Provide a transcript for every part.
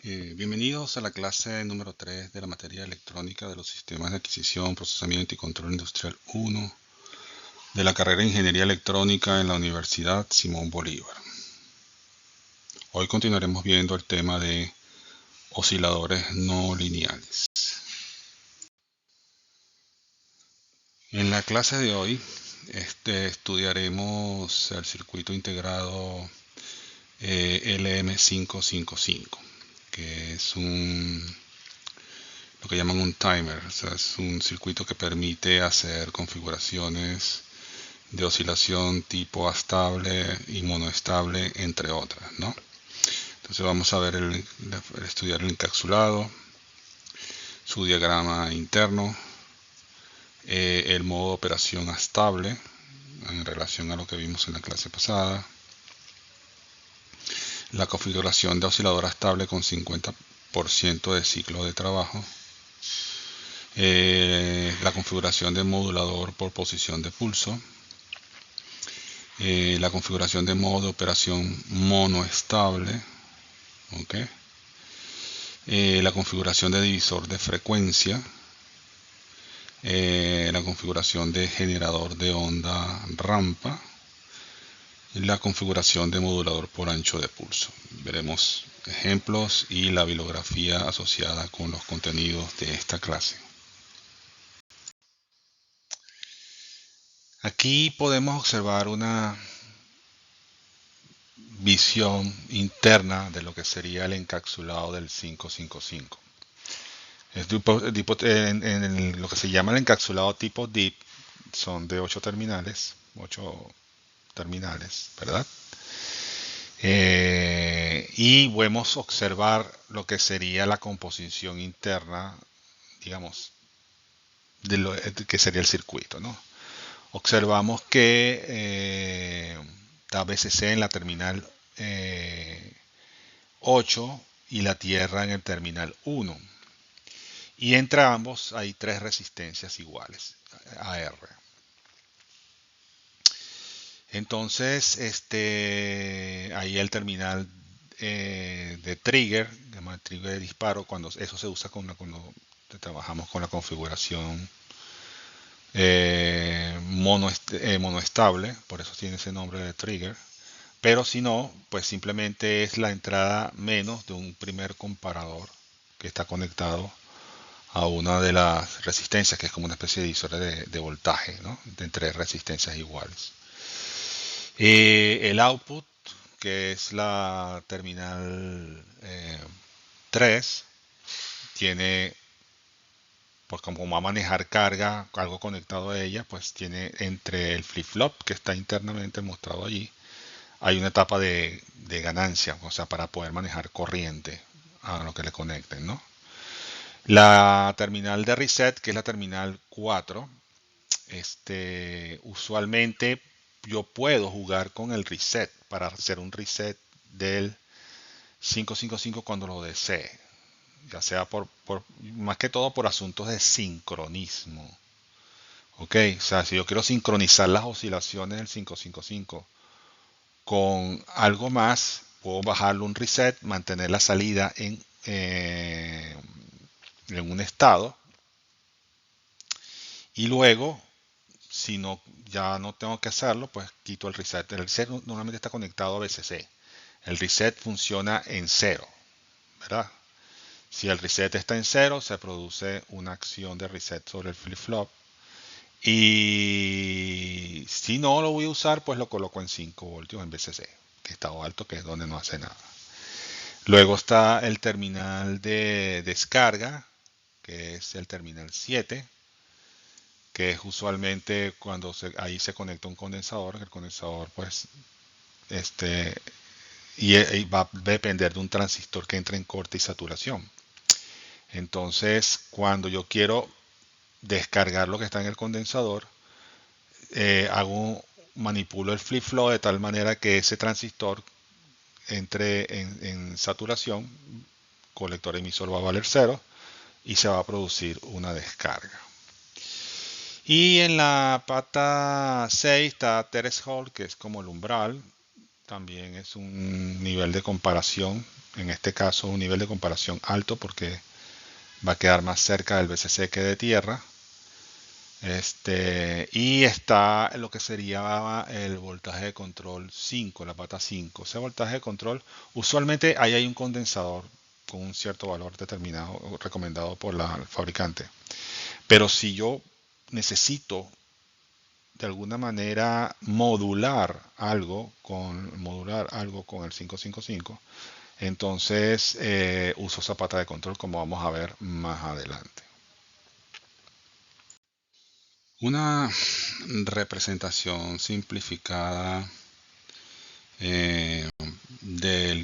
Bienvenidos a la clase número 3 de la materia electrónica de los sistemas de adquisición, procesamiento y control industrial 1 de la carrera de Ingeniería Electrónica en la Universidad Simón Bolívar. Hoy continuaremos viendo el tema de osciladores no lineales. En la clase de hoy estudiaremos el circuito integrado LM555, que es lo que llaman un timer, o sea, es un circuito que permite hacer configuraciones de oscilación tipo astable y monoestable, entre otras, ¿no? Entonces vamos a ver estudiar el encapsulado, su diagrama interno, el modo de operación estable en relación a lo que vimos en la clase pasada, la configuración de oscilador estable con 50% de ciclo de trabajo, la configuración de modulador por posición de pulso, la configuración de modo de operación monoestable, ¿okay? La configuración de divisor de frecuencia, la configuración de generador de onda rampa y la configuración de modulador por ancho de pulso. Veremos ejemplos y la bibliografía asociada con los contenidos de esta clase. Aquí podemos observar una visión interna de lo que sería el encapsulado del 555. En lo que se llama el encapsulado tipo DIP son de 8 terminales, ¿verdad? Y podemos observar lo que sería la composición interna, digamos, de lo que sería el circuito, ¿no? Observamos que está BCC en la terminal 8 y la Tierra en el terminal 1. Y entre ambos hay tres resistencias iguales, AR. Entonces, ahí el terminal de trigger, llama trigger de disparo, cuando eso se usa cuando trabajamos con la configuración monoestable, por eso tiene ese nombre de trigger. Pero si no, pues simplemente es la entrada menos de un primer comparador que está conectado a una de las resistencias, que es como una especie de divisor de voltaje, ¿no? De tres resistencias iguales. El output, que es la terminal 3, tiene, pues como va a manejar carga, algo conectado a ella, pues tiene entre el flip-flop que está internamente mostrado allí, hay una etapa de ganancia, o sea, para poder manejar corriente a lo que le conecten, ¿no? La terminal de reset, que es la terminal 4, usualmente yo puedo jugar con el reset para hacer un reset del 555 cuando lo desee, ya sea más que todo por asuntos de sincronismo. Ok, o sea, si yo quiero sincronizar las oscilaciones del 555 con algo más, puedo bajarle un reset, mantener la salida en un estado y luego, si no, ya no tengo que hacerlo, pues quito el reset. El reset normalmente está conectado a BCC. El reset funciona en cero, ¿verdad? Si el reset está en cero, se produce una acción de reset sobre el flip-flop. Y si no lo voy a usar, pues lo coloco en 5 voltios en BCC, que está alto, que es donde no hace nada. Luego está el terminal de descarga, que es el terminal 7, que es usualmente cuando ahí se conecta un condensador. El condensador, pues, y va a depender de un transistor que entre en corte y saturación. Entonces, cuando yo quiero descargar lo que está en el condensador, manipulo el flip-flop de tal manera que ese transistor entre en saturación, colector emisor va a valer 0 y se va a producir una descarga. Y en la pata 6 está threshold, que es como el umbral, también es un nivel de comparación en este caso un nivel de comparación alto porque va a quedar más cerca del BCC que de tierra. Y está lo que sería el voltaje de control 5, la pata 5. Ese voltaje de control, usualmente ahí hay un condensador con un cierto valor determinado, recomendado por el fabricante. Pero si yo necesito de alguna manera modular algo con el 555, entonces uso esa pata de control como vamos a ver más adelante. Una representación simplificada del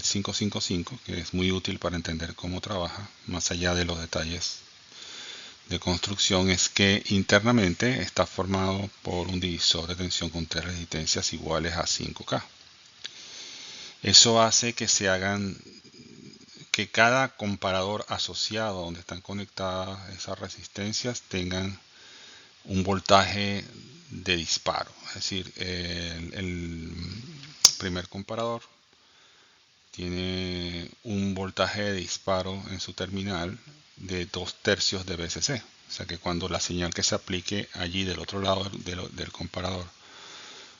555, que es muy útil para entender cómo trabaja, más allá de los detalles de construcción, es que internamente está formado por un divisor de tensión con tres resistencias iguales a 5K. Eso hace que cada comparador asociado donde están conectadas esas resistencias tengan un voltaje de disparo. Es decir, el primer comparador tiene un voltaje de disparo en su terminal de 2/3 de BCC. O sea que cuando la señal que se aplique allí del otro lado del comparador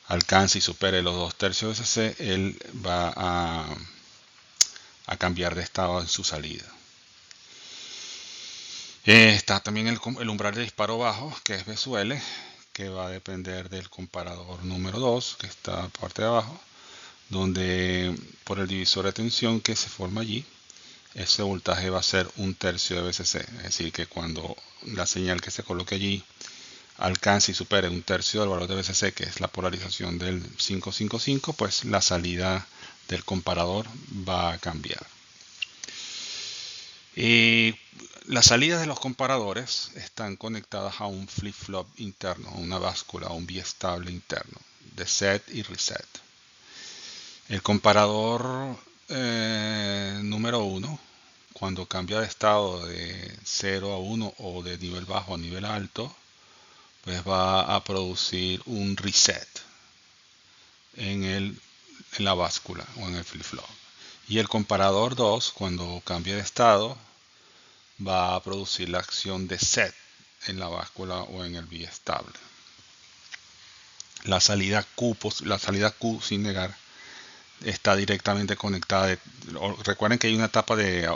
alcance y supere los 2/3 de BCC, él va a cambiar de estado en su salida. Está también el umbral de disparo bajo, que es BSUL, que va a depender del comparador número 2, que está a parte de abajo, donde por el divisor de tensión que se forma allí, ese voltaje va a ser 1/3 de BCC. Es decir, que cuando la señal que se coloque allí alcance y supere 1/3 del valor de BCC, que es la polarización del 555, pues la salida del comparador va a cambiar. Y las salidas de los comparadores están conectadas a un flip-flop interno, a una báscula, a un biestable interno, de set y reset. El comparador número 1, cuando cambia de estado de 0 a 1 o de nivel bajo a nivel alto, pues va a producir un reset en la báscula o en el flip-flop. Y el comparador 2, cuando cambia de estado, va a producir la acción de set en la báscula o en el biestable. La salida Q, sin negar, está directamente conectada. Recuerden que hay una etapa de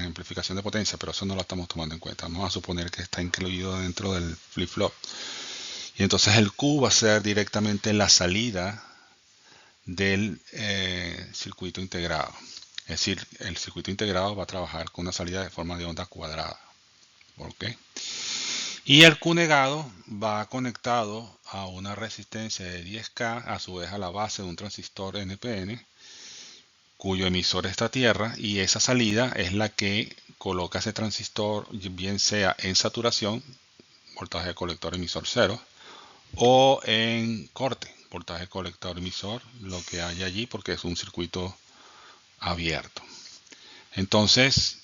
amplificación de potencia, pero eso no lo estamos tomando en cuenta. Vamos a suponer que está incluido dentro del flip-flop. Y entonces el Q va a ser directamente la salida del circuito integrado. Es decir, el circuito integrado va a trabajar con una salida de forma de onda cuadrada. ¿Okay? Y el Q negado va conectado a una resistencia de 10K, a su vez a la base de un transistor NPN, cuyo emisor está a tierra, y esa salida es la que coloca ese transistor, bien sea en saturación, voltaje de colector emisor 0, o en corte, voltaje colector emisor, lo que hay allí, porque es un circuito abierto. Entonces,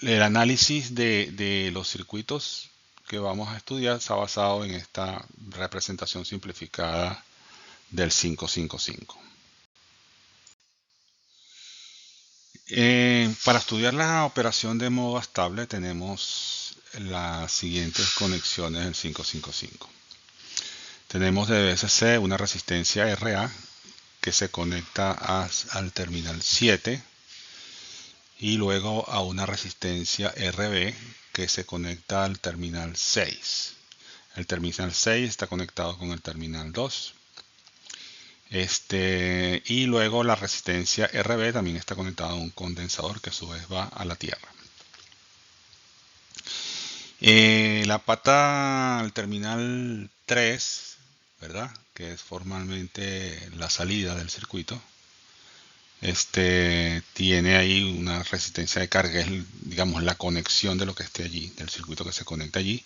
el análisis de los circuitos que vamos a estudiar está basado en esta representación simplificada del 555. Para estudiar la operación de modo estable tenemos las siguientes conexiones del 555. Tenemos de BSC una resistencia RA que se conecta al terminal 7 y luego a una resistencia RB que se conecta al terminal 6. El terminal 6 está conectado con el terminal 2. Y luego la resistencia RB también está conectada a un condensador que a su vez va a la tierra. La pata al terminal 3, ¿verdad? Que es formalmente la salida del circuito. Tiene ahí una resistencia de carga, es digamos la conexión de lo que esté allí, del circuito que se conecta allí.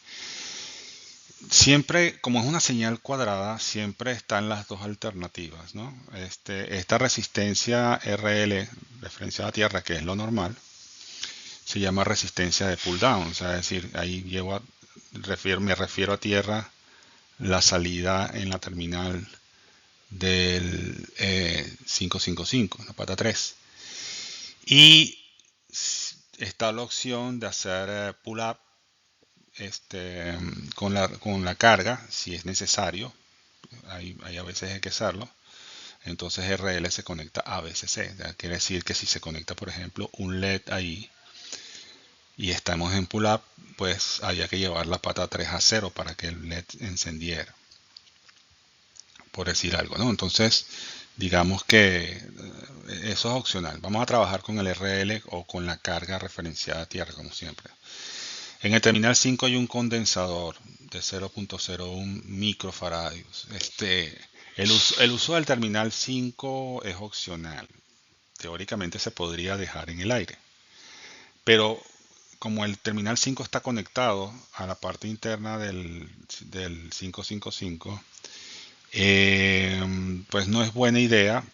Siempre, como es una señal cuadrada, siempre están las dos alternativas, ¿no? Esta resistencia RL, referenciada a tierra, que es lo normal, se llama resistencia de pull down, o sea, es decir, ahí me refiero a tierra la salida en la terminal del 555, la pata 3. Y está la opción de hacer pull-up con la carga, si es necesario. Hay a veces hay que hacerlo. Entonces RL se conecta a VCC. Quiere decir que si se conecta, por ejemplo, un LED ahí y estamos en pull-up, pues había que llevar la pata 3 a 0 para que el LED encendiera, por decir algo, ¿no? Entonces, digamos que eso es opcional. Vamos a trabajar con el RL o con la carga referenciada a tierra, como siempre. En el terminal 5 hay un condensador de 0.01 microfarads. El uso del terminal 5 es opcional. Teóricamente se podría dejar en el aire. Pero como el terminal 5 está conectado a la parte interna del 555, pues no es buena idea,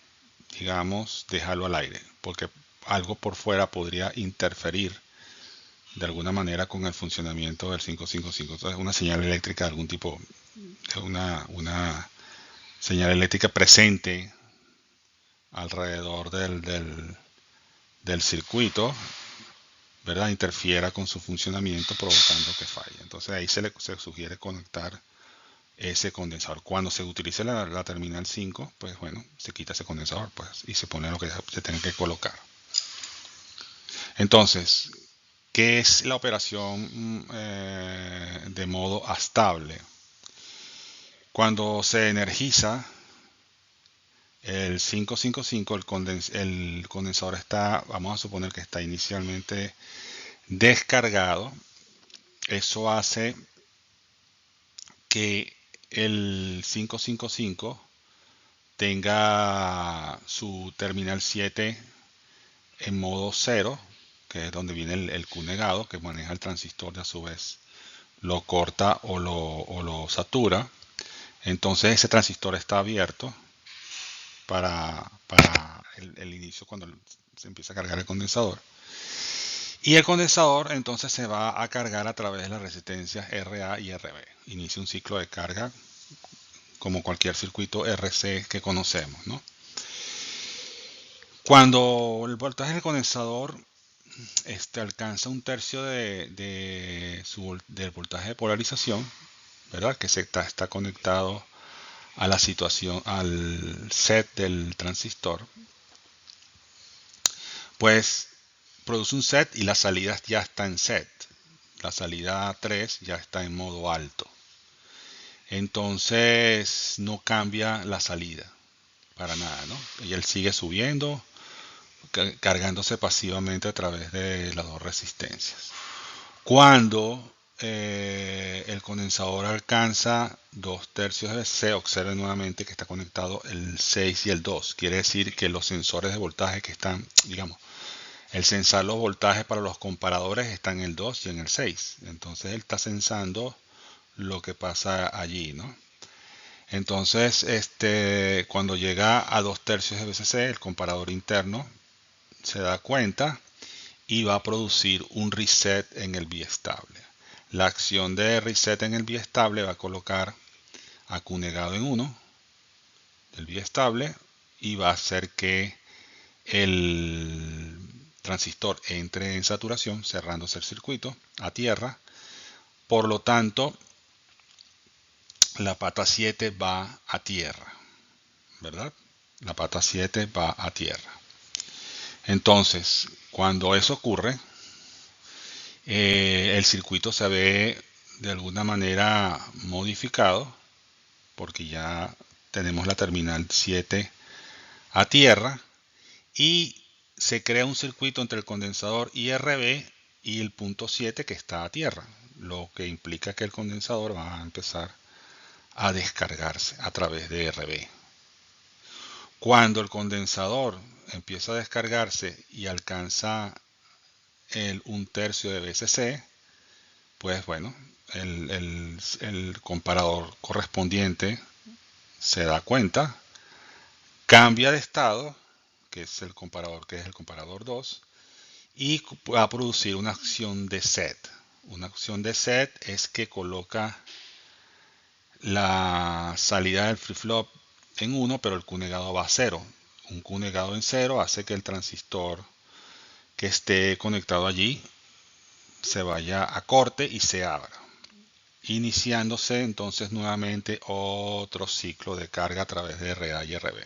digamos, dejarlo al aire, porque algo por fuera podría interferir de alguna manera con el funcionamiento del 555. Entonces, una señal eléctrica de algún tipo, una señal eléctrica presente alrededor del circuito, ¿verdad? Interfiera con su funcionamiento provocando que falle. Entonces ahí se sugiere conectar ese condensador. Cuando se utilice la terminal 5, pues bueno, se quita ese condensador pues, y se pone lo que se tenga que colocar. Entonces, ¿qué es la operación de modo estable? Cuando se energiza el 555, el condensador está, vamos a suponer que está inicialmente descargado. Eso hace que el 555 tenga su terminal 7 en modo 0, que es donde viene el Q negado, que maneja el transistor y a su vez lo corta o lo satura. Entonces ese transistor está abierto para el inicio cuando se empieza a cargar el condensador. Y el condensador entonces se va a cargar a través de las resistencias RA y RB. Inicia un ciclo de carga como cualquier circuito RC que conocemos, ¿no? Cuando el voltaje del condensador alcanza un tercio del voltaje de polarización, ¿verdad? Que está conectado a la situación, al set del transistor, pues produce un set y la salida ya está en set. La salida 3 ya está en modo alto. Entonces no cambia la salida para nada, ¿no? Y él sigue subiendo, cargándose pasivamente a través de las dos resistencias. Cuando el condensador alcanza 2/3 de C, observen nuevamente que está conectado el 6 y el 2. Quiere decir que los sensores de voltaje que están, digamos, el sensar los voltajes para los comparadores están en el 2 y en el 6. Entonces él está sensando lo que pasa allí, ¿no? Entonces, cuando llega a 2/3 de VCC, el comparador interno se da cuenta y va a producir un reset en el biestable. La acción de reset en el biestable va a colocar a Q negado en 1 del biestable y va a hacer que el transistor entre en saturación, cerrándose el circuito a tierra. Por lo tanto, la pata 7 va a tierra, ¿verdad? La pata 7 va a tierra. Entonces, cuando eso ocurre, el circuito se ve de alguna manera modificado porque ya tenemos la terminal 7 a tierra y se crea un circuito entre el condensador IRB y el punto 7 que está a tierra, lo que implica que el condensador va a empezar a descargarse a través de RB. Cuando el condensador empieza a descargarse y alcanza el 1/3 de VCC, pues bueno, el comparador correspondiente se da cuenta, cambia de estado, que es el comparador 2, y va a producir una acción de set. Una acción de set es que coloca la salida del flip-flop en 1, pero el Q negado va a 0. Un Q negado en 0 hace que el transistor que esté conectado allí se vaya a corte y se abra, iniciándose entonces nuevamente otro ciclo de carga a través de RA y RB.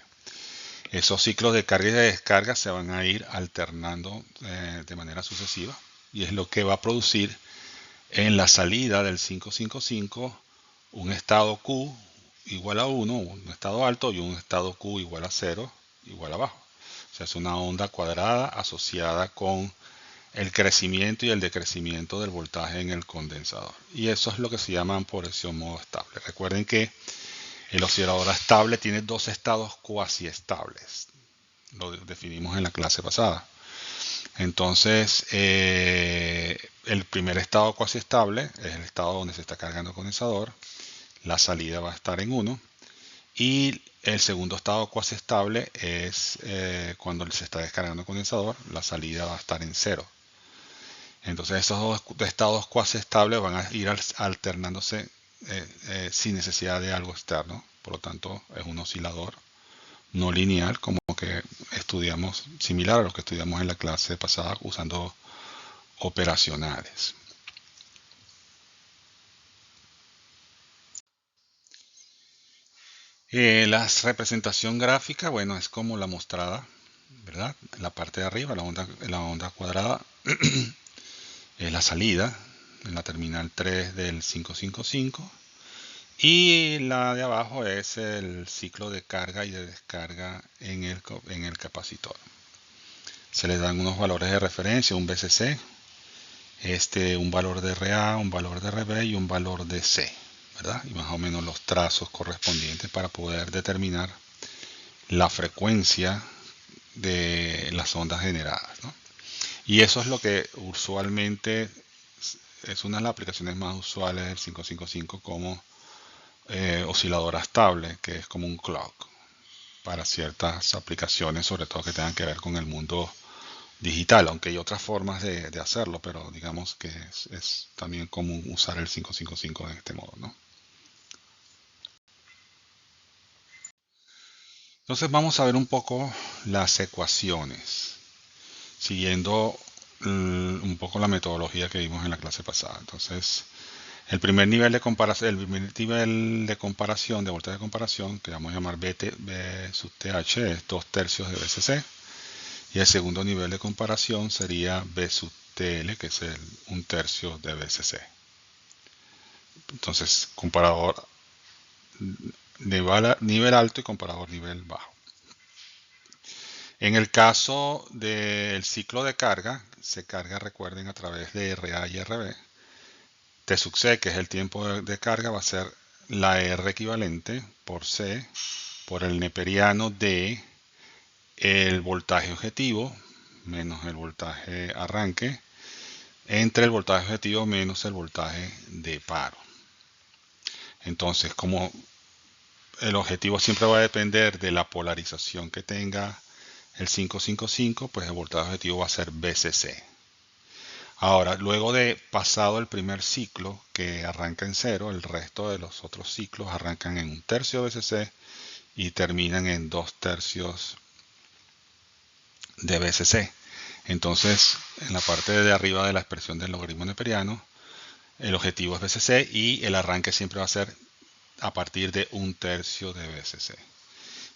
Esos ciclos de carga y de descarga se van a ir alternando de manera sucesiva y es lo que va a producir en la salida del 555 un estado Q igual a 1, un estado alto, y un estado Q igual a 0, igual a bajo. O sea, es una onda cuadrada asociada con el crecimiento y el decrecimiento del voltaje en el condensador. Y eso es lo que se llama ampliación modo estable. Recuerden que el oscilador estable tiene dos estados cuasi estables. Lo definimos en la clase pasada. Entonces, el primer estado cuasi estable es el estado donde se está cargando el condensador. La salida va a estar en 1. Y el segundo estado cuasi estable es cuando se está descargando el condensador. La salida va a estar en 0. Entonces esos dos estados cuasi estables van a ir alternándose sin necesidad de algo externo. Por lo tanto, es un oscilador no lineal, como que estudiamos, similar a lo que estudiamos en la clase pasada usando operacionales. La representación gráfica, bueno, es como la mostrada, ¿verdad? La parte de arriba, la onda cuadrada, es la salida en la terminal 3 del 555. Y la de abajo es el ciclo de carga y de descarga en el capacitor. Se le dan unos valores de referencia, un VCC, un valor de RA, un valor de RB y un valor de C, ¿verdad? Y más o menos los trazos correspondientes para poder determinar la frecuencia de las ondas generadas, ¿no? Y eso es lo que usualmente es una de las aplicaciones más usuales del 555 como osciladora estable, que es como un clock para ciertas aplicaciones, sobre todo que tengan que ver con el mundo digital, aunque hay otras formas de hacerlo, pero digamos que es también común usar el 555 de este modo, ¿no? Entonces vamos a ver un poco las ecuaciones, siguiendo un poco la metodología que vimos en la clase pasada. Entonces, el primer nivel de comparación, de voltaje de comparación, que vamos a llamar B sub TH, es 2 tercios de VCC. Y el segundo nivel de comparación sería B sub TL, que es 1 tercio de VCC. Entonces, comparador nivel alto y comparador nivel bajo. En el caso del ciclo de carga, se carga, recuerden, a través de RA y RB. T sub C, que es el tiempo de carga, va a ser la R equivalente por C, por el neperiano de el voltaje objetivo menos el voltaje arranque, entre el voltaje objetivo menos el voltaje de paro. Entonces, como el objetivo siempre va a depender de la polarización que tenga el 555, pues el voltaje objetivo va a ser VCC. Ahora, luego de pasado el primer ciclo que arranca en 0, el resto de los otros ciclos arrancan en 1 tercio VCC y terminan en 2 tercios de VCC. Entonces, en la parte de arriba de la expresión del logaritmo neperiano, el objetivo es VCC y el arranque siempre va a ser a partir de 1 tercio de VCC.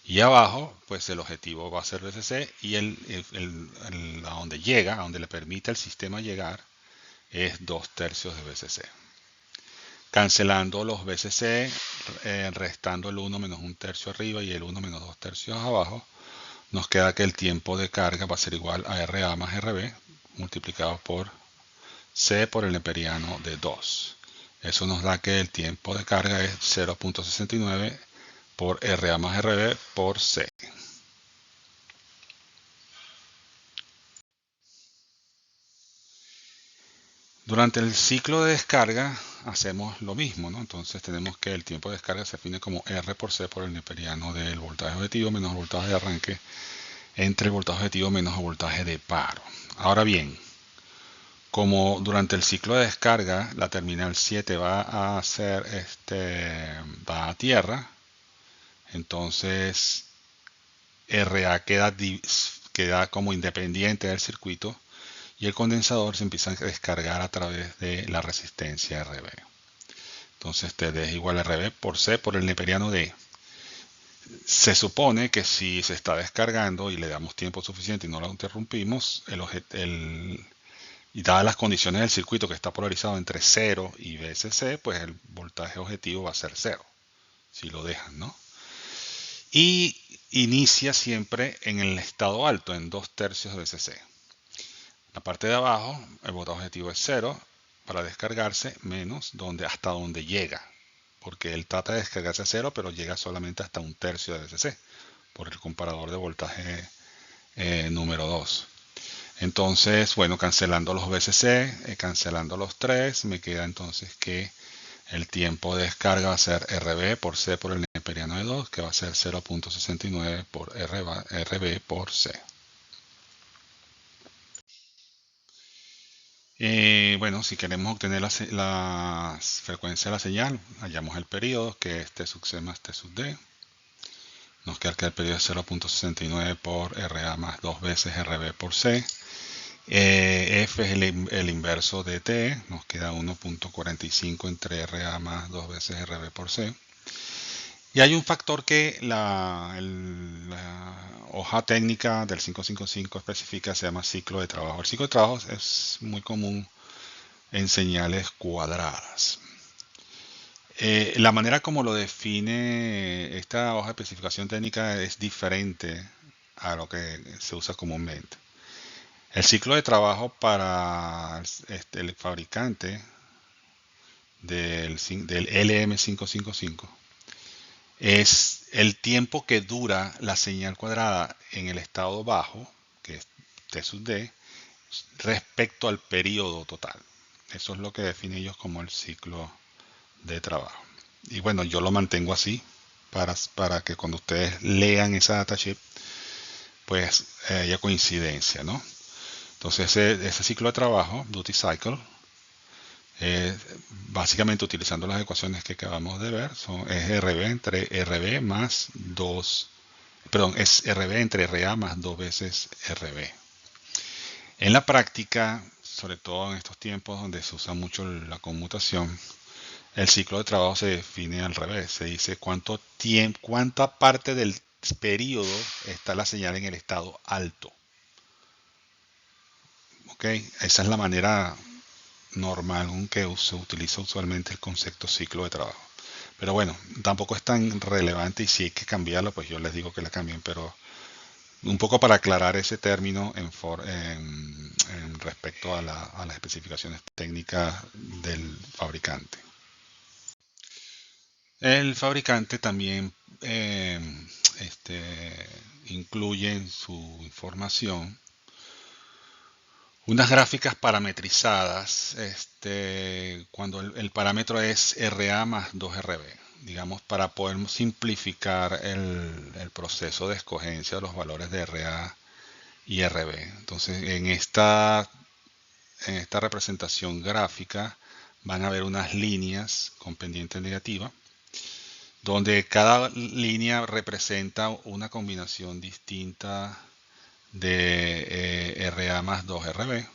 Y abajo, pues el objetivo va a ser VCC y a donde llega, a donde le permite al sistema llegar, es 2 tercios de VCC. Cancelando los VCC, restando el 1 menos 1 tercio arriba y el 1 menos 2 tercios abajo, nos queda que el tiempo de carga va a ser igual a RA más RB multiplicado por C por el neperiano de 2. Eso nos da que el tiempo de carga es 0.69 por RA más RB por C. Durante el ciclo de descarga hacemos lo mismo, ¿no? Entonces tenemos que el tiempo de descarga se define como R por C por el neperiano del voltaje objetivo menos el voltaje de arranque entre el voltaje objetivo menos el voltaje de paro. Ahora bien, como durante el ciclo de descarga la terminal 7 va a tierra, entonces RA queda queda como independiente del circuito y el condensador se empieza a descargar a través de la resistencia RB. Entonces TD es igual a RB por C por el neperiano D. Se supone que si se está descargando y le damos tiempo suficiente y no lo interrumpimos, y dadas las condiciones del circuito que está polarizado entre 0 y VSC, pues el voltaje objetivo va a ser 0, si lo dejan, ¿no? Y inicia siempre en el estado alto, en 2/3 de VSC. La parte de abajo, el voltaje objetivo es 0 para descargarse, menos hasta donde llega, porque él trata de descargarse a 0, pero llega solamente hasta 1/3 de VSC, por el comparador de voltaje número 2. Entonces, bueno, cancelando los VSC, cancelando los 3, me queda entonces que el tiempo de descarga va a ser RB por C por el neperiano de 2, que va a ser 0.69 por RB por C. Bueno, si queremos obtener la frecuencia de la señal, hallamos el periodo, que es T sub C más T sub D. Nos queda que el periodo es 0.69 por RA más 2 veces RB por C. F es el inverso de T, nos queda 1.45 entre RA más 2 veces RB por C. Y hay un factor que la hoja técnica del 555 especifica, se llama ciclo de trabajo. El ciclo de trabajo es muy común en señales cuadradas. La manera como lo define esta hoja de especificación técnica es diferente a lo que se usa comúnmente. El ciclo de trabajo para el fabricante del LM555 es el tiempo que dura la señal cuadrada en el estado bajo, que es T sub D, respecto al periodo total. Eso es lo que definen ellos como el ciclo de trabajo. Y bueno, yo lo mantengo así para que cuando ustedes lean esa datasheet, pues haya coincidencia, ¿no? Entonces ese ciclo de trabajo, duty cycle, básicamente utilizando las ecuaciones que acabamos de ver, es RB entre RB más 2, perdón, es RB entre RA más 2 veces RB. En la práctica, sobre todo en estos tiempos donde se usa mucho la conmutación, el ciclo de trabajo se define al revés. Se dice cuánta parte del periodo está la señal en el estado alto. ¿Ok? Esa es la manera normal con que se utiliza usualmente el concepto ciclo de trabajo. Pero bueno, tampoco es tan relevante y si hay que cambiarlo, pues yo les digo que la cambien, pero un poco para aclarar ese término en respecto a las especificaciones técnicas del fabricante. El fabricante también incluye en su información unas gráficas parametrizadas, cuando el parámetro es RA más 2RB, digamos, para poder simplificar el proceso de escogencia de los valores de RA y RB. Entonces, en esta representación gráfica van a haber unas líneas con pendiente negativa, donde cada línea representa una combinación distinta de RA más 2RB.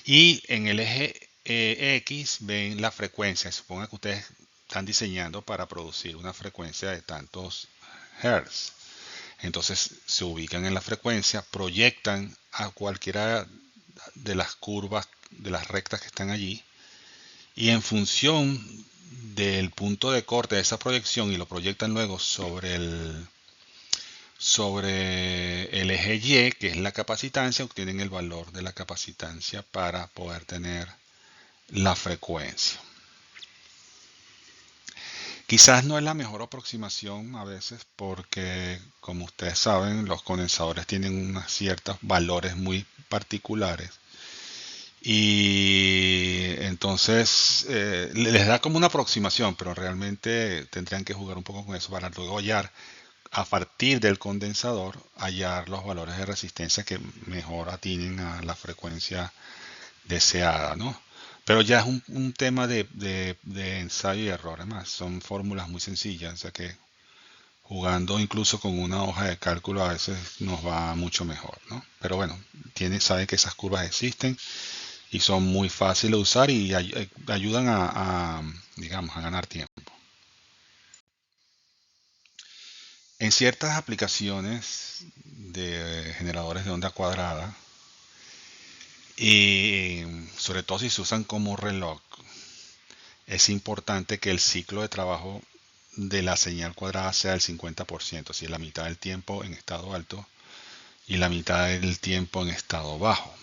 Y en el eje X ven la frecuencia. Supongan que ustedes están diseñando para producir una frecuencia de tantos Hz. Entonces se ubican en la frecuencia, proyectan a cualquiera de las curvas, de las rectas que están allí, y en función del punto de corte de esa proyección y lo proyectan luego sobre el eje Y, que es la capacitancia, obtienen el valor de la capacitancia para poder tener la frecuencia. Quizás no es la mejor aproximación a veces porque, como ustedes saben, los condensadores tienen unos ciertos valores muy particulares y entonces les da como una aproximación, pero realmente tendrían que jugar un poco con eso para luego hallar, a partir del condensador, hallar los valores de resistencia que mejor atinen a la frecuencia deseada, ¿no? Pero ya es un tema de ensayo y error, además, son fórmulas muy sencillas, o sea que Jugando incluso con una hoja de cálculo a veces nos va mucho mejor, ¿no? Pero bueno, sabe que esas curvas existen y son muy fáciles de usar y ayudan digamos, a ganar tiempo. En ciertas aplicaciones de generadores de onda cuadrada, y sobre todo si se usan como reloj, es importante que el ciclo de trabajo de la señal cuadrada sea el 50%, si es la mitad del tiempo en estado alto y la mitad del tiempo en estado bajo.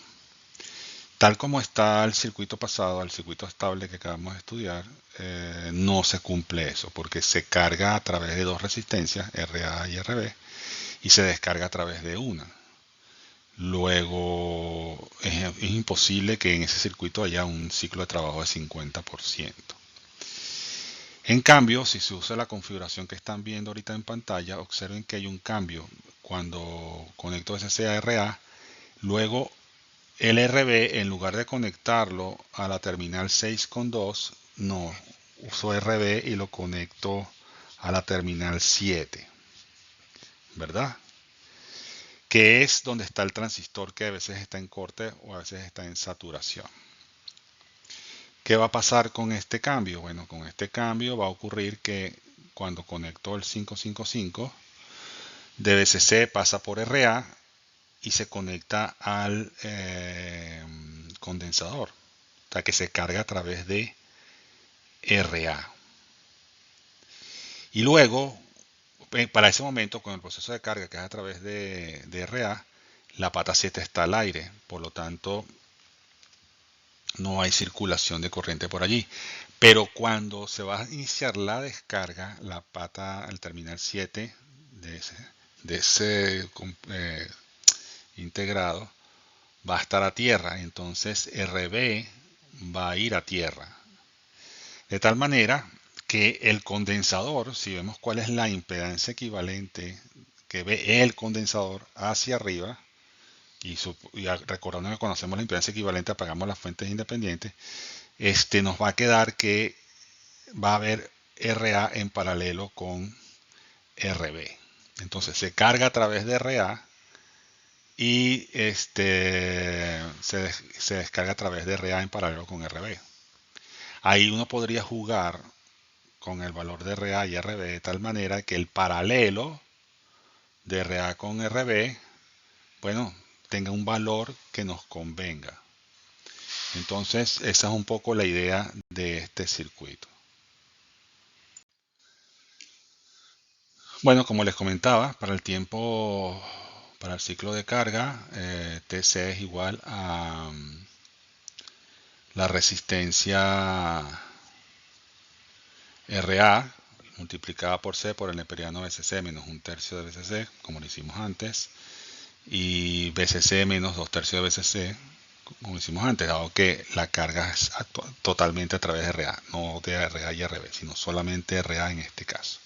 Tal como está el circuito pasado, al circuito estable que acabamos de estudiar, no se cumple eso, porque se carga a través de dos resistencias, RA y RB, y se descarga a través de una. Luego es imposible que en ese circuito haya un ciclo de trabajo de 50%. En cambio, si se usa la configuración que están viendo ahorita en pantalla, observen que hay un cambio cuando conecto SC a RA. Luego el RB, en lugar de conectarlo a la terminal 6.2, no, uso RB y lo conecto a la terminal 7, ¿verdad? Que es donde está el transistor que a veces está en corte o a veces está en saturación. ¿Qué va a pasar con este cambio? Bueno, con este cambio va a ocurrir que cuando conecto el 555, DVCC pasa por RA y se conecta al condensador, o sea que se carga a través de RA. Y luego, para ese momento, con el proceso de carga que es a través de RA, la pata 7 está al aire, por lo tanto no hay circulación de corriente por allí. Pero cuando se va a iniciar la descarga, la pata al terminal 7 de ese integrado va a estar a tierra, entonces RB va a ir a tierra. De tal manera que el condensador, si vemos cuál es la impedancia equivalente que ve el condensador hacia arriba, y recordando que cuando hacemos la impedancia equivalente apagamos las fuentes independientes, nos va a quedar que va a haber RA en paralelo con RB. Entonces se carga a través de RA y se descarga a través de RA en paralelo con RB. Ahí uno podría jugar con el valor de RA y RB de tal manera que el paralelo de RA con RB, bueno, tenga un valor que nos convenga. Entonces, esa es un poco la idea de este circuito. Bueno, como les comentaba, para el ciclo de carga, TC es igual a la resistencia RA multiplicada por C por el neperiano BCC menos un tercio de BCC, como lo hicimos antes, y BCC menos 2/3 de BCC, como hicimos antes, dado que la carga es totalmente a través de RA, no de RA y RB, sino solamente RA en este caso.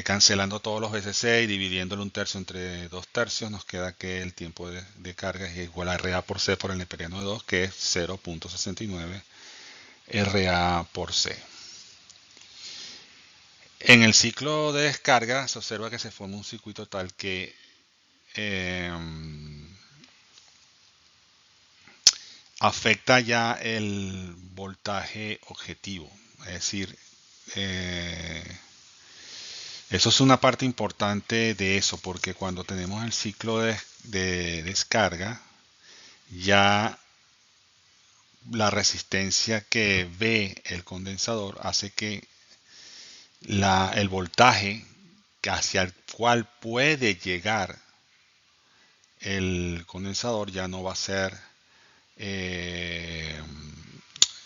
Cancelando todos los BCC y dividiéndolo un tercio entre 2/3, nos queda que el tiempo de carga es igual a RA por C por el neperiano de 2, que es 0.69 RA por C. En el ciclo de descarga se observa que se forma un circuito tal que afecta ya el voltaje objetivo. Es decir, eso es una parte importante de eso, porque cuando tenemos el ciclo de descarga, ya la resistencia que ve el condensador hace que el voltaje hacia el cual puede llegar el condensador ya no va a ser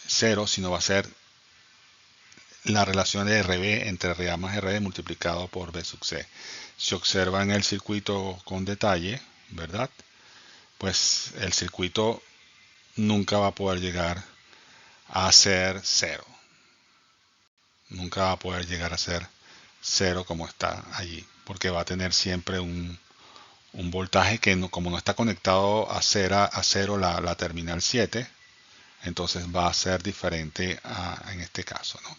0, sino va a ser la relación de RB entre RA más RB multiplicado por B sub C. Si observan el circuito con detalle, ¿verdad? Pues el circuito nunca va a poder llegar a ser 0. Nunca va a poder llegar a ser 0 como está allí, porque va a tener siempre un voltaje que no, como no está conectado a 0 la terminal 7, entonces va a ser diferente en este caso, ¿no?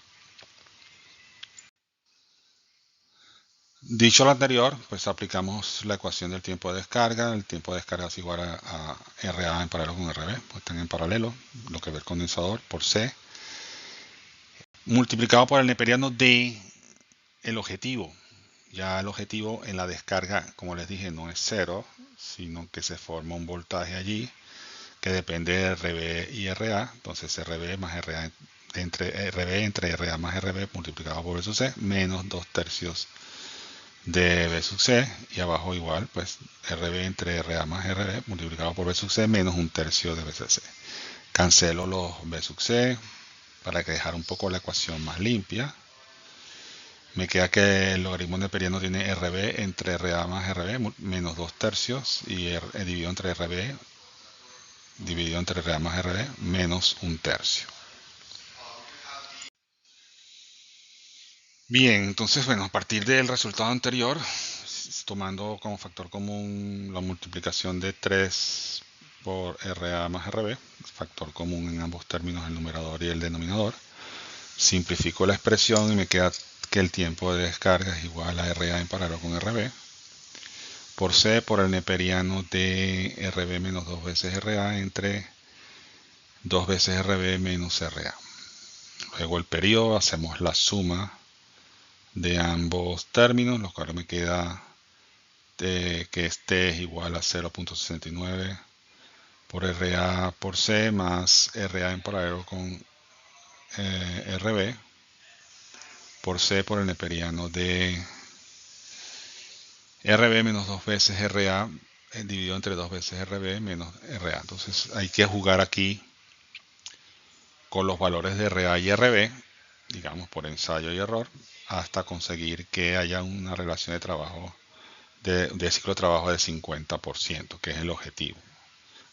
Dicho lo anterior, pues aplicamos la ecuación del tiempo de descarga. El tiempo de descarga es igual a RA en paralelo con RB, pues están en paralelo, lo que ve el condensador por C, multiplicado por el neperiano de el objetivo. Ya el objetivo en la descarga, como les dije, no es cero, sino que se forma un voltaje allí que depende de RB y RA. Entonces RB más RA entre RB entre RA más RB multiplicado por V sub C menos 2 tercios de V sub C, y abajo igual pues RB entre RA más RB multiplicado por V sub C menos un tercio de V sub C. Cancelo los V sub C para que dejar un poco la ecuación más limpia. Me queda que el logaritmo neperiano tiene RB entre RA más RB menos 2 tercios y dividido entre RA más RB menos un tercio. Bien, entonces bueno, a partir del resultado anterior, tomando como factor común la multiplicación de 3 por RA más RB, factor común en ambos términos, el numerador y el denominador, simplifico la expresión y me queda que el tiempo de descarga es igual a RA en paralelo con RB, por C por el neperiano de RB menos 2 veces RA entre 2 veces RB menos RA. Luego el periodo, hacemos la suma de ambos términos, lo cual me queda que este es igual a 0.69 por RA por C más RA en paralelo con RB por C por el neperiano de RB menos 2 veces RA dividido entre 2 veces RB menos RA. Entonces hay que jugar aquí con los valores de RA y RB, digamos por ensayo y error, hasta conseguir que haya una relación de trabajo de ciclo de trabajo de 50%, que es el objetivo.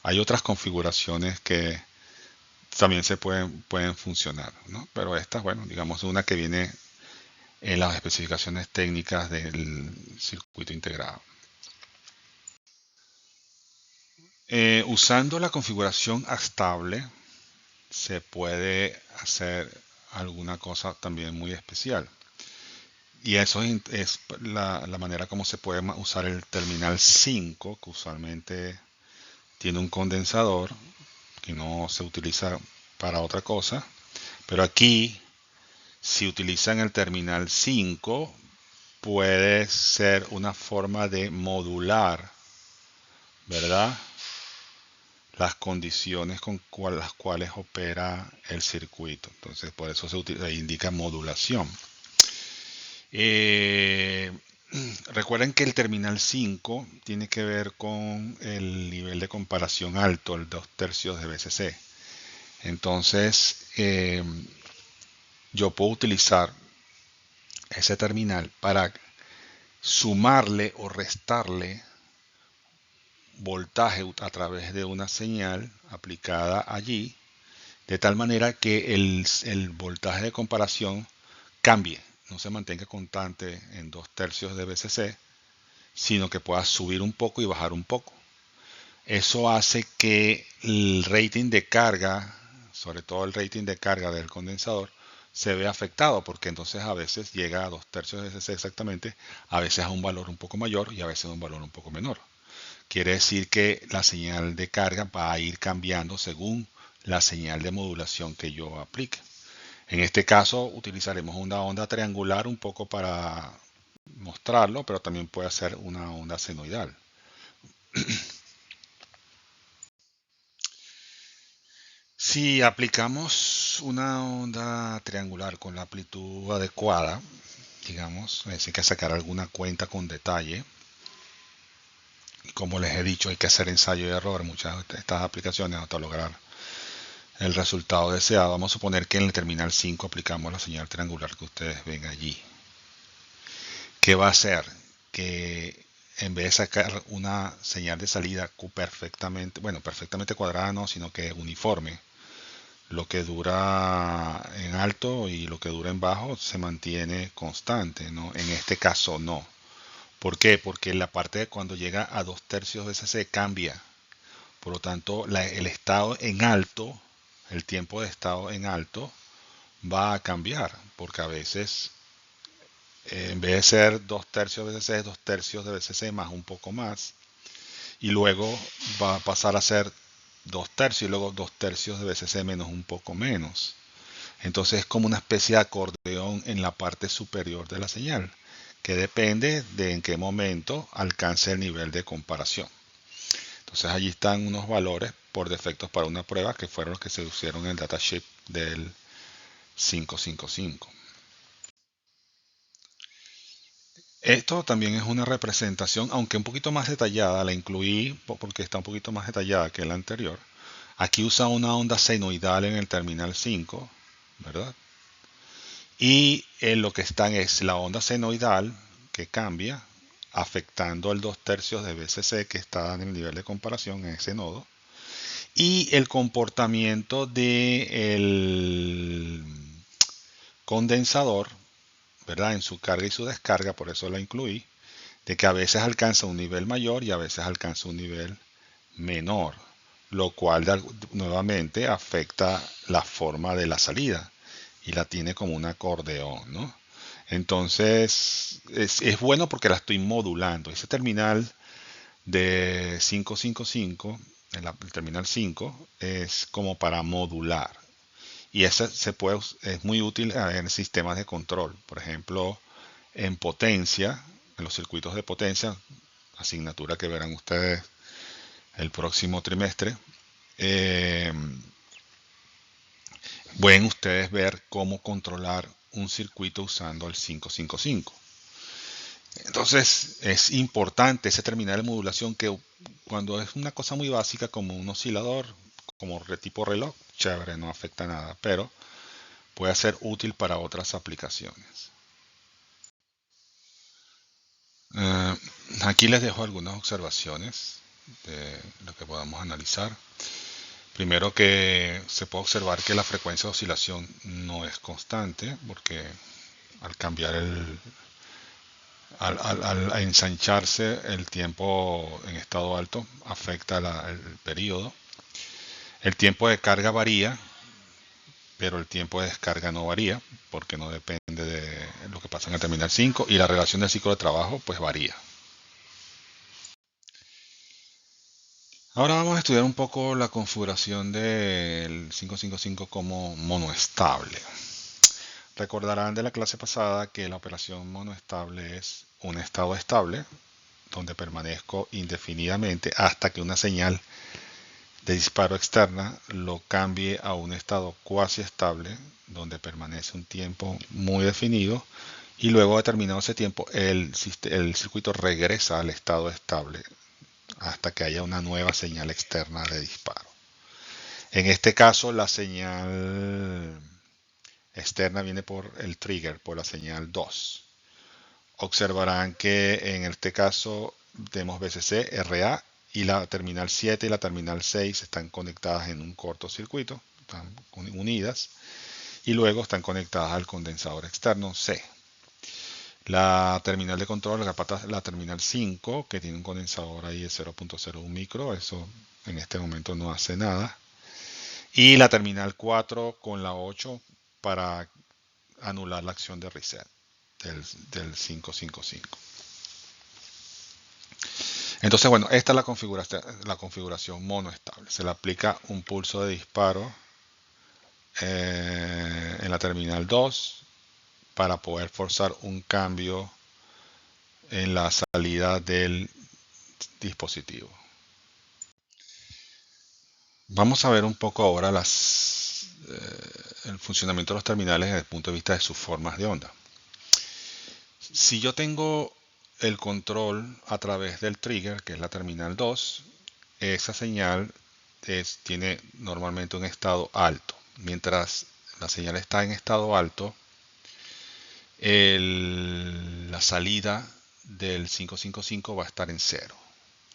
Hay otras configuraciones que también pueden funcionar, ¿no? Pero esta, bueno, digamos una que viene en las especificaciones técnicas del circuito integrado. Usando la configuración estable se puede hacer alguna cosa también muy especial. Y eso es la manera como se puede usar el terminal 5, que usualmente tiene un condensador que no se utiliza para otra cosa. Pero aquí, si utilizan el terminal 5, puede ser una forma de modular, ¿verdad? Las condiciones con las cuales opera el circuito. Entonces, por eso se indica modulación. Eh, Recuerden que el terminal 5 tiene que ver con el nivel de comparación alto, el 2 tercios de BCC. Entonces, yo puedo utilizar ese terminal para sumarle o restarle voltaje a través de una señal aplicada allí, de tal manera que el voltaje de comparación cambie, no se mantenga constante en 2 tercios de BCC, sino que pueda subir un poco y bajar un poco. Eso hace que el rating de carga, sobre todo el rating de carga del condensador, se ve afectado, porque entonces a veces llega a 2 tercios de BCC exactamente, a veces a un valor un poco mayor y a veces a un valor un poco menor. Quiere decir que la señal de carga va a ir cambiando según la señal de modulación que yo aplique. En este caso utilizaremos una onda triangular un poco para mostrarlo, pero también puede ser una onda senoidal. Si aplicamos una onda triangular con la amplitud adecuada, digamos, hay que sacar alguna cuenta con detalle. Como les he dicho, hay que hacer ensayo y error en muchas de estas aplicaciones hasta lograr el resultado deseado. Vamos a suponer que en el terminal 5 aplicamos la señal triangular que ustedes ven allí. ¿Qué va a hacer? Que en vez de sacar una señal de salida perfectamente, bueno, perfectamente cuadrada no, sino que uniforme, lo que dura en alto y lo que dura en bajo se mantiene constante, ¿no? En este caso no. ¿Por qué? Porque la parte de cuando llega a 2 tercios de se cambia. Por lo tanto, el estado en alto, el tiempo de estado en alto, va a cambiar, porque a veces En vez de ser 2/3 de BCC, es 2/3 de BCC más un poco más. Y luego va a pasar a ser 2/3 y luego 2/3 de BCC menos un poco menos. Entonces es como una especie de acordeón en la parte superior de la señal, que depende de en qué momento alcance el nivel de comparación. Entonces allí están unos valores por defectos para una prueba que fueron los que se pusieron en el datasheet del 555. Esto también es una representación, aunque un poquito más detallada, la incluí porque está un poquito más detallada que la anterior. Aquí usa una onda senoidal en el terminal 5, ¿verdad? Y lo que están es la onda senoidal que cambia, afectando el 2/3 de BCC que está en el nivel de comparación en ese nodo. Y el comportamiento del condensador, ¿verdad? En su carga y su descarga, por eso la incluí, de que a veces alcanza un nivel mayor y a veces alcanza un nivel menor, lo cual nuevamente afecta la forma de la salida y la tiene como un acordeón, ¿no? Entonces es bueno porque la estoy modulando. Ese terminal de 555, el terminal 5, es como para modular. Y ese es muy útil en sistemas de control. Por ejemplo, en potencia, en los circuitos de potencia, asignatura que verán ustedes el próximo trimestre, eh, pueden ustedes ver cómo controlar un circuito usando el 555. Entonces es importante ese terminal de modulación que cuando es una cosa muy básica como un oscilador, como tipo reloj, chévere, no afecta nada, pero puede ser útil para otras aplicaciones. Eh, Aquí les dejo algunas observaciones de lo que podamos analizar. Primero que se puede observar que la frecuencia de oscilación no es constante porque al cambiar al ensancharse el tiempo en estado alto afecta el periodo. El tiempo de carga varía, pero el tiempo de descarga no varía porque no depende de lo que pasa en el terminal 5 y la relación del ciclo de trabajo pues varía. Ahora vamos a estudiar un poco la configuración del 555 como monoestable. Recordarán de la clase pasada que la operación monoestable es un estado estable donde permanezco indefinidamente hasta que una señal de disparo externa lo cambie a un estado cuasi estable donde permanece un tiempo muy definido y luego determinado ese tiempo el circuito regresa al estado estable hasta que haya una nueva señal externa de disparo. En este caso la señal externa viene por el trigger, por la señal 2. Observarán que en este caso tenemos BCC, RA y la terminal 7 y la terminal 6 están conectadas en un cortocircuito, están unidas y luego están conectadas al condensador externo C. La terminal de control, la terminal 5, que tiene un condensador ahí de 0.01 micro, eso en este momento no hace nada. Y la terminal 4 con la 8 para anular la acción de reset del 555. Entonces, bueno, esta es la configuración monoestable. Se le aplica un pulso de disparo en la terminal 2 para poder forzar un cambio en la salida del dispositivo. Vamos a ver un poco ahora el funcionamiento de los terminales desde el punto de vista de sus formas de onda. Si yo tengo el control a través del trigger, que es la terminal 2, esa señal tiene normalmente un estado alto. Mientras la señal está en estado alto, la salida del 555 va a estar en cero,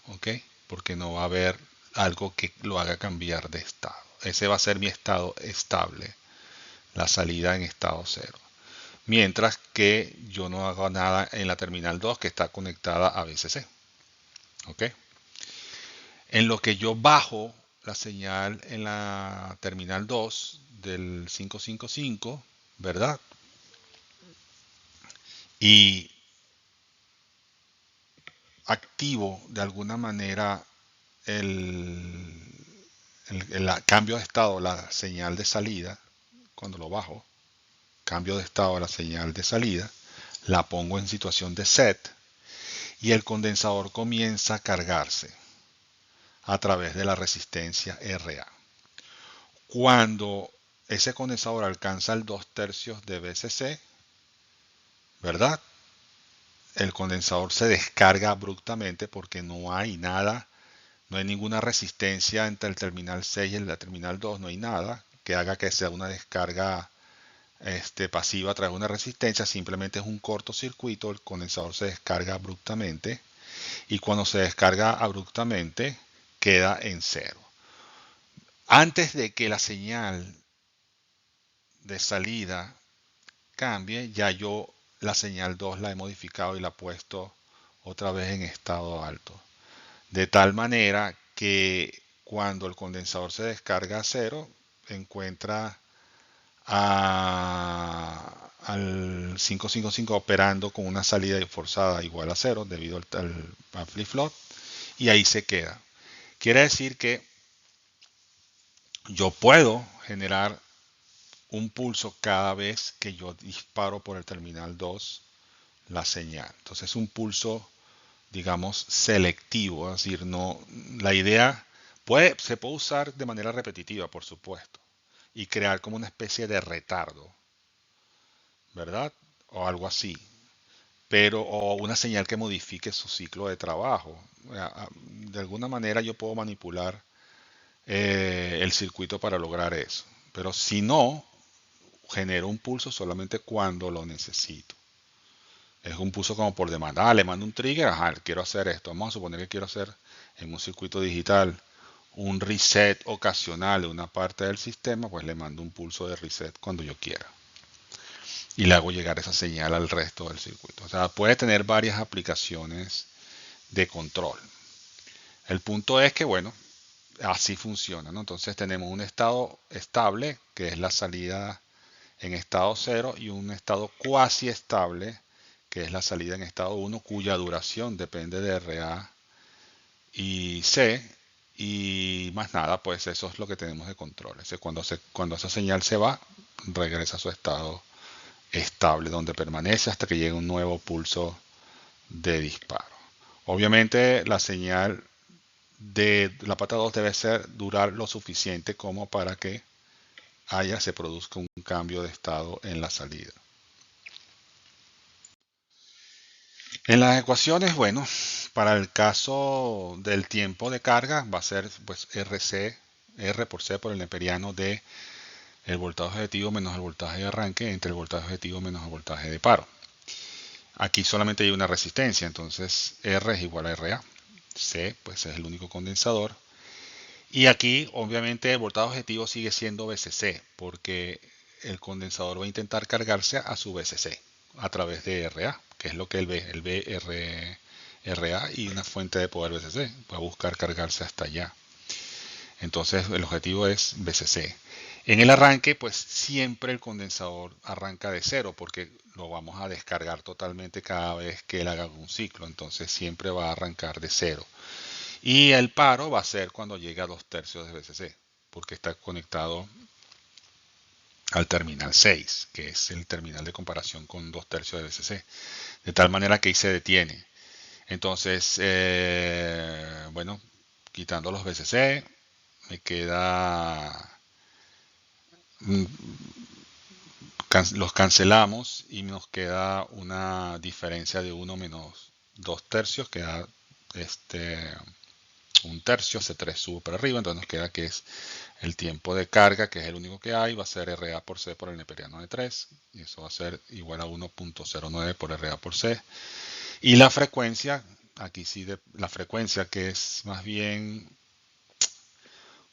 ¿ok? Porque no va a haber algo que lo haga cambiar de estado. Ese va a ser mi estado estable, la salida en estado cero. Mientras que yo no hago nada en la terminal 2 que está conectada a BCC, ¿ok? En lo que yo bajo la señal en la terminal 2 del 555, ¿verdad? y activo de alguna manera el cambio de estado, la señal de salida, cuando lo bajo, cambio de estado a la señal de salida, la pongo en situación de set y el condensador comienza a cargarse a través de la resistencia RA. Cuando ese condensador alcanza el 2/3 de VCC, ¿verdad? El condensador se descarga abruptamente porque no hay nada, no hay ninguna resistencia entre el terminal 6 y la terminal 2, no hay nada que haga que sea una descarga pasiva a través de una resistencia, simplemente es un cortocircuito, el condensador se descarga abruptamente y cuando se descarga abruptamente queda en cero. Antes de que la señal de salida cambie, ya yo la señal 2 la he modificado y la he puesto otra vez en estado alto. De tal manera que cuando el condensador se descarga a cero, encuentra al 555 operando con una salida forzada igual a cero debido al flip-flop y ahí se queda. Quiere decir que yo puedo generar un pulso cada vez que yo disparo por el terminal 2 la señal. Entonces un pulso, digamos, selectivo, es decir, no, la idea se puede usar de manera repetitiva, por supuesto, y crear como una especie de retardo, ¿verdad? O algo así, pero o una señal que modifique su ciclo de trabajo. De alguna manera yo puedo manipular el circuito para lograr eso, pero si no, genero un pulso solamente cuando lo necesito. Es un pulso como por demanda. Le mando un trigger, ajá, quiero hacer esto. Vamos a suponer que quiero hacer en un circuito digital un reset ocasional de una parte del sistema, pues le mando un pulso de reset cuando yo quiera. Y le hago llegar esa señal al resto del circuito. O sea, puede tener varias aplicaciones de control. El punto es que, bueno, así funciona, ¿no? Entonces tenemos un estado estable, que es la salida en estado 0, y un estado cuasi estable, que es la salida en estado 1, cuya duración depende de RA y C, y más nada, pues eso es lo que tenemos de control. Cuando esa señal se va, regresa a su estado estable, donde permanece hasta que llegue un nuevo pulso de disparo. Obviamente la señal de la pata 2 debe durar lo suficiente como para que se produzca un cambio de estado en la salida. En las ecuaciones, bueno, para el caso del tiempo de carga va a ser pues R por C por el neperiano de el voltaje objetivo menos el voltaje de arranque entre el voltaje objetivo menos el voltaje de paro. Aquí solamente hay una resistencia, entonces R es igual a RA. C pues es el único condensador. Y aquí obviamente el voltaje objetivo sigue siendo VCC porque el condensador va a intentar cargarse a su VCC a través de RA, que es lo que él ve. Él ve RA y una fuente de poder VCC. Va a buscar cargarse hasta allá. Entonces el objetivo es VCC. En el arranque, pues siempre el condensador arranca de cero porque lo vamos a descargar totalmente cada vez que él haga un ciclo. Entonces siempre va a arrancar de cero. Y el paro va a ser cuando llegue a 2/3 de VCC, porque está conectado al terminal 6, que es el terminal de comparación con 2/3 de VCC. De tal manera que ahí se detiene. Entonces, bueno, quitando los VCC, me queda... los cancelamos y nos queda una diferencia de 1 menos 2/3, que da 1/3, C3 sube para arriba, entonces nos queda que es el tiempo de carga, que es el único que hay, va a ser RA por C por el neperiano de 3, y eso va a ser igual a 1.09 por RA por C. Y la frecuencia, aquí sí, la frecuencia que es más bien,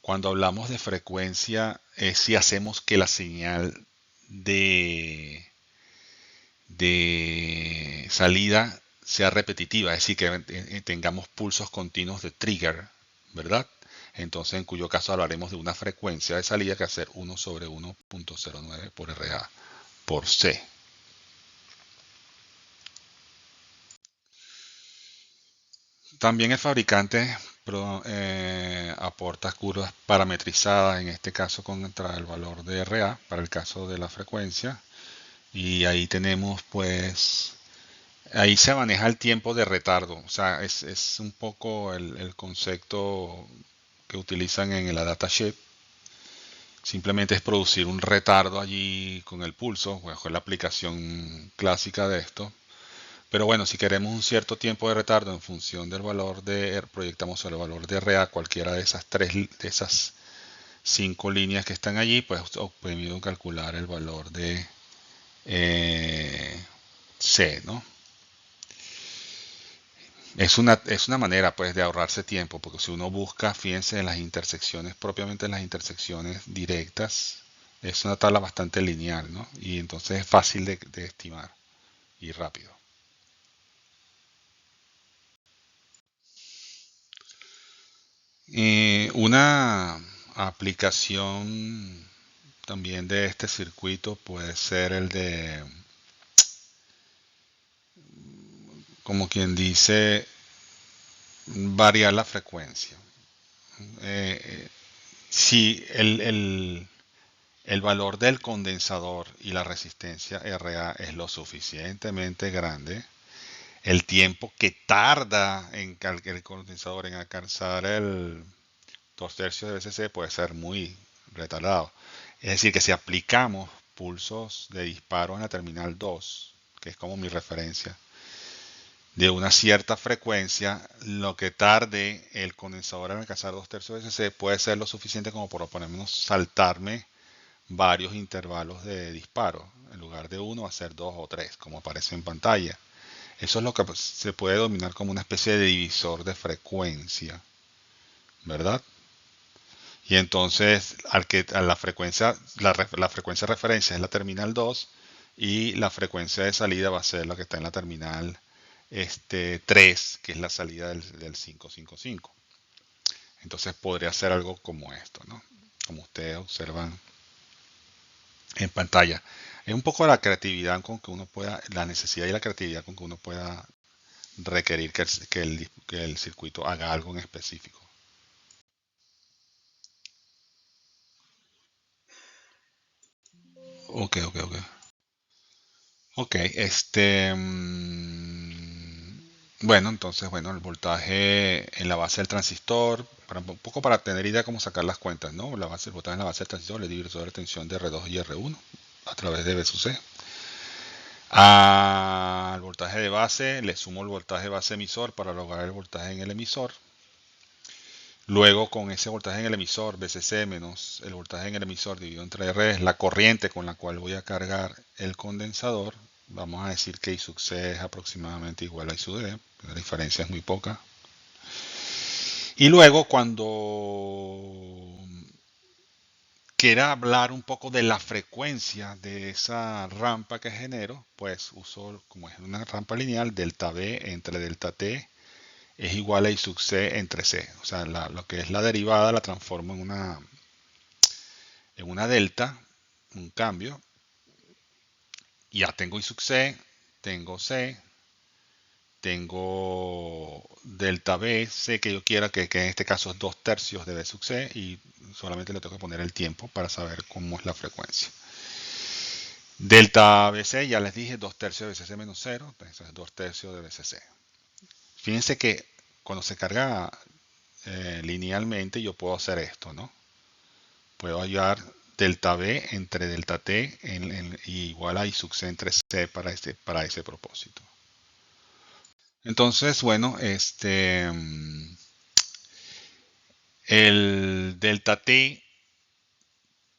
cuando hablamos de frecuencia, es si hacemos que la señal de salida sea repetitiva, es decir, que tengamos pulsos continuos de trigger, ¿verdad? Entonces, en cuyo caso hablaremos de una frecuencia de salida que va a ser 1 sobre 1.09 por RA por C. También el fabricante aporta curvas parametrizadas, en este caso contra el valor de RA, para el caso de la frecuencia. Y ahí tenemos pues, ahí se maneja el tiempo de retardo. O sea, es un poco el concepto que utilizan en la datasheet. Simplemente es producir un retardo allí con el pulso, bajo la aplicación clásica de esto. Pero bueno, si queremos un cierto tiempo de retardo en función del valor proyectamos el valor de RA, cualquiera de esas de esas 5 líneas que están allí, pues obtenido calcular el valor de C, ¿no? Es una manera pues de ahorrarse tiempo, porque si uno busca, fíjense en las intersecciones, propiamente en las intersecciones directas, es una tabla bastante lineal, ¿no? Y entonces es fácil de estimar y rápido. Una aplicación también de este circuito puede ser el de, como quien dice, variar la frecuencia. Si el valor del condensador y la resistencia RA es lo suficientemente grande, el tiempo que tarda en el condensador en alcanzar el 2/3 de BCC puede ser muy retardado. Es decir, que si aplicamos pulsos de disparo en la terminal 2, que es como mi referencia, de una cierta frecuencia, lo que tarde el condensador en alcanzar 2/3 de BCC puede ser lo suficiente como por lo menos saltarme varios intervalos de disparo. En lugar de uno, hacer 2 o 3, como aparece en pantalla. Eso es lo que se puede denominar como una especie de divisor de frecuencia, ¿verdad? Y entonces, a la frecuencia, la frecuencia de referencia es la terminal 2 y la frecuencia de salida va a ser la que está en la terminal 3, que es la salida del 555. Entonces podría ser algo como esto, ¿no? Como ustedes observan en pantalla. Es un poco la creatividad con que uno pueda, la necesidad y la creatividad con que uno pueda requerir que el circuito haga algo en específico. Ok, ok, ok. Ok, bueno, entonces, bueno, el voltaje en la base del transistor, un poco para tener idea cómo sacar las cuentas, ¿no? El voltaje en la base del transistor le divido sobre la tensión de R2 y R1 a través de B sub C. Al voltaje de base le sumo el voltaje base emisor para lograr el voltaje en el emisor. Luego, con ese voltaje en el emisor, BCC menos el voltaje en el emisor dividido entre R, es la corriente con la cual voy a cargar el condensador. Vamos a decir que I sub C es aproximadamente igual a I sub D, la diferencia es muy poca. Y luego, cuando quiera hablar un poco de la frecuencia de esa rampa que genero, pues uso, como es una rampa lineal, delta B entre delta T es igual a I sub C entre C. O sea, lo que es la derivada la transformo en una delta, un cambio. Y ya tengo I sub C, tengo C, tengo delta B, C que yo quiera, que en este caso es 2/3 de B sub C, y solamente le tengo que poner el tiempo para saber cómo es la frecuencia. Delta BC, ya les dije, 2/3 de BCC menos 0, entonces es 2/3 de BCC. Fíjense que cuando se carga linealmente yo puedo hacer esto, ¿no? Puedo hallar delta B entre delta T igual a I sub C entre C para ese propósito. Entonces, bueno, el delta T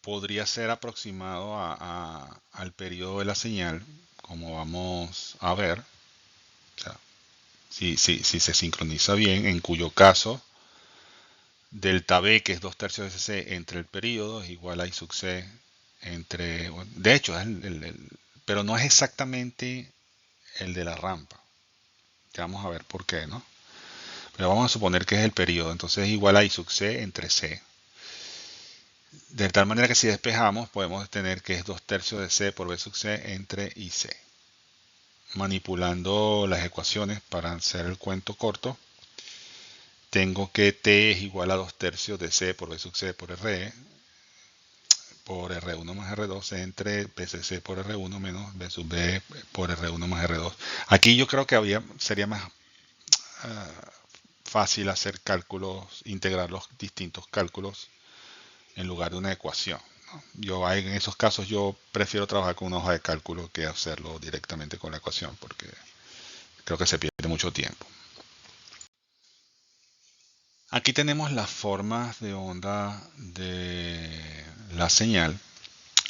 podría ser aproximado al periodo de la señal, como vamos a ver. O sea, si se sincroniza bien, en cuyo caso delta B, que es 2/3 de C entre el periodo, es igual a I sub C entre... De hecho, pero no es exactamente el de la rampa. Ya vamos a ver por qué, ¿no? Pero vamos a suponer que es el periodo, entonces es igual a I sub C entre C. De tal manera que si despejamos, podemos tener que es 2/3 de C por B sub C entre IC. Manipulando las ecuaciones para hacer el cuento corto, tengo que T es igual a 2/3 de C por B sub C por R por R1 más R2 entre BCC por R1 menos B sub B por R1 más R2. Aquí yo creo que sería más fácil hacer cálculos, integrar los distintos cálculos en lugar de una ecuación, ¿no? En esos casos yo prefiero trabajar con una hoja de cálculo que hacerlo directamente con la ecuación porque creo que se pierde mucho tiempo. Aquí tenemos las formas de onda de la señal.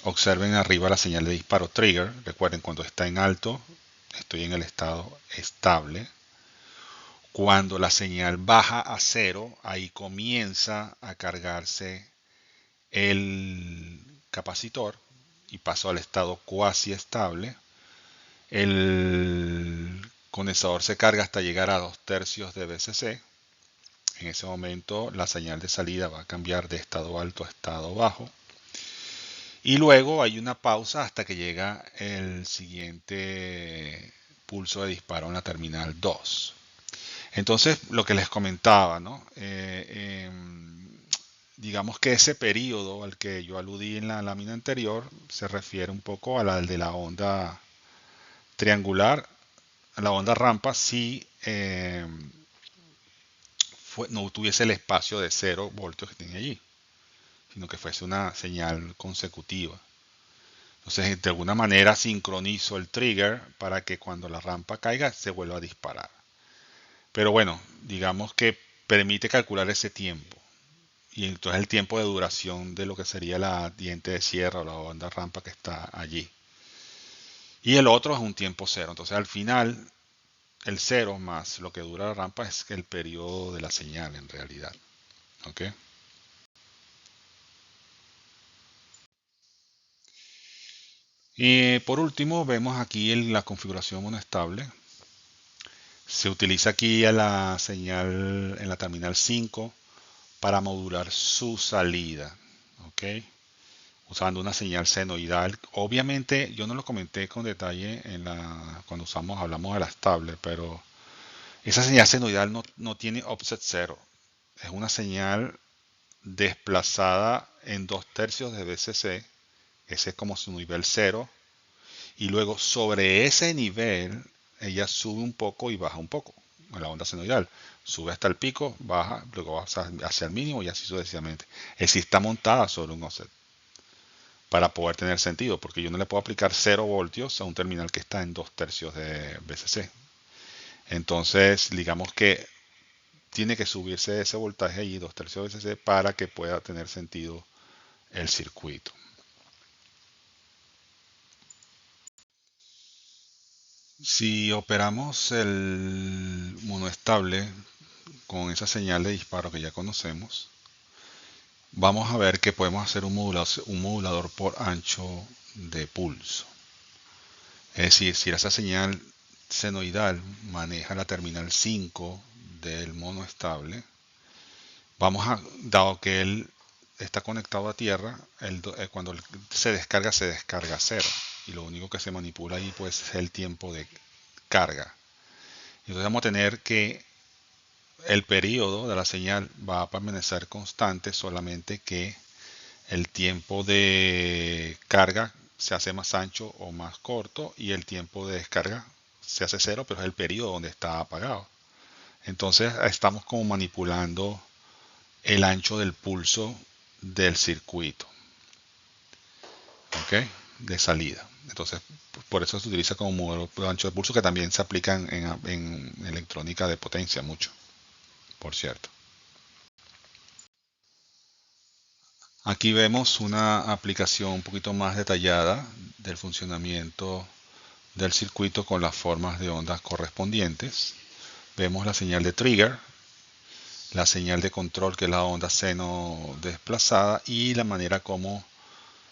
Observen arriba la señal de disparo trigger. Recuerden, cuando está en alto, estoy en el estado estable. Cuando la señal baja a 0, ahí comienza a cargarse el capacitor y paso al estado cuasi estable. El condensador se carga hasta llegar a 2/3 de BCC. En ese momento la señal de salida va a cambiar de estado alto a estado bajo. Y luego hay una pausa hasta que llega el siguiente pulso de disparo en la terminal 2. Entonces, lo que les comentaba, ¿no? Digamos que ese periodo al que yo aludí en la lámina anterior se refiere un poco a la de la onda triangular, a la onda rampa, si no tuviese el espacio de 0 voltios que tiene allí, sino que fuese una señal consecutiva. Entonces, de alguna manera sincronizo el trigger para que cuando la rampa caiga se vuelva a disparar. Pero bueno, digamos que permite calcular ese tiempo. Y entonces el tiempo de duración de lo que sería la diente de sierra o la onda rampa que está allí. Y el otro es un tiempo cero. Entonces al final, el cero más lo que dura la rampa es el periodo de la señal en realidad. ¿Ok? Y por último, vemos aquí la configuración monoestable. Se utiliza aquí a la señal en la terminal 5 para modular su salida, ¿ok? Usando una señal senoidal. Obviamente, yo no lo comenté con detalle cuando hablamos de las tablets, pero esa señal senoidal no tiene offset cero. Es una señal desplazada en 2/3 de BCC. Ese es como su nivel cero. Y luego sobre ese nivel, ella sube un poco y baja un poco en la onda senoidal. Sube hasta el pico, baja, luego baja hacia el mínimo y así sucesivamente. Es decir, está montada sobre un offset para poder tener sentido, porque yo no le puedo aplicar 0 voltios a un terminal que está en 2/3 de BCC. Entonces, digamos que tiene que subirse ese voltaje allí, 2/3 de BCC, para que pueda tener sentido el circuito. Si operamos el monoestable con esa señal de disparo que ya conocemos, vamos a ver que podemos hacer un modulador por ancho de pulso. Es decir, si esa señal senoidal maneja la terminal 5 del monoestable, dado que él está conectado a tierra, cuando se descarga a 0. Y lo único que se manipula ahí pues es el tiempo de carga. Entonces vamos a tener que el periodo de la señal va a permanecer constante, solamente que el tiempo de carga se hace más ancho o más corto y el tiempo de descarga se hace 0, pero es el periodo donde está apagado. Entonces estamos como manipulando el ancho del pulso del circuito, ¿ok? De salida. Entonces, por eso se utiliza como modelo de ancho de pulso, que también se aplica en electrónica de potencia mucho, por cierto. Aquí vemos una aplicación un poquito más detallada del funcionamiento del circuito con las formas de ondas correspondientes. Vemos la señal de trigger, la señal de control, que es la onda seno desplazada, y la manera como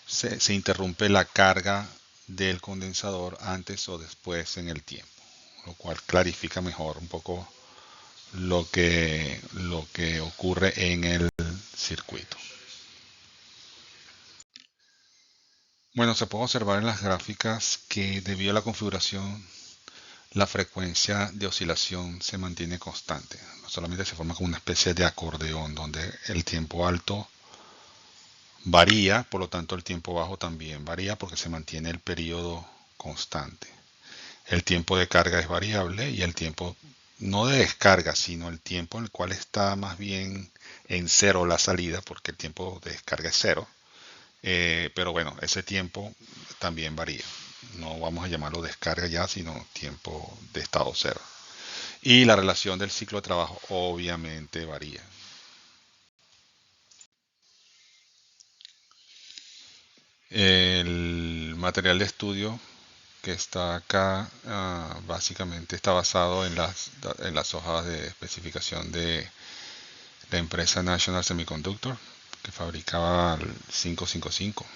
se interrumpe la carga del condensador antes o después en el tiempo, lo cual clarifica mejor un poco lo que ocurre en el circuito. Bueno, se puede observar en las gráficas que debido a la configuración la frecuencia de oscilación se mantiene constante. Solamente se forma como una especie de acordeón donde el tiempo alto varía, por lo tanto el tiempo bajo también varía porque se mantiene el periodo constante. El tiempo de carga es variable y el tiempo no de descarga, sino el tiempo en el cual está más bien en cero la salida, porque el tiempo de descarga es cero. Pero bueno, ese tiempo también varía. No vamos a llamarlo descarga ya, sino tiempo de estado cero. Y la relación del ciclo de trabajo obviamente varía. El material de estudio que está acá básicamente está basado en las hojas de especificación de la empresa National Semiconductor que fabricaba el 555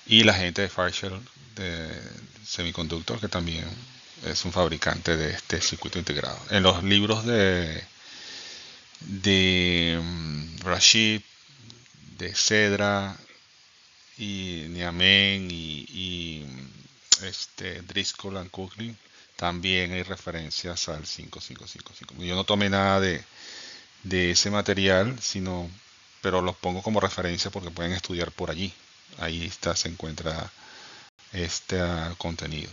y la gente de Fairchild de Semiconductor que también es un fabricante de este circuito integrado. En los libros de Rashid, de Cedra y Niamen y Driscoll and Cooklin también hay referencias al 5555. Yo no tomé nada de ese material, pero los pongo como referencia porque pueden estudiar por allí. Ahí está, se encuentra este contenido.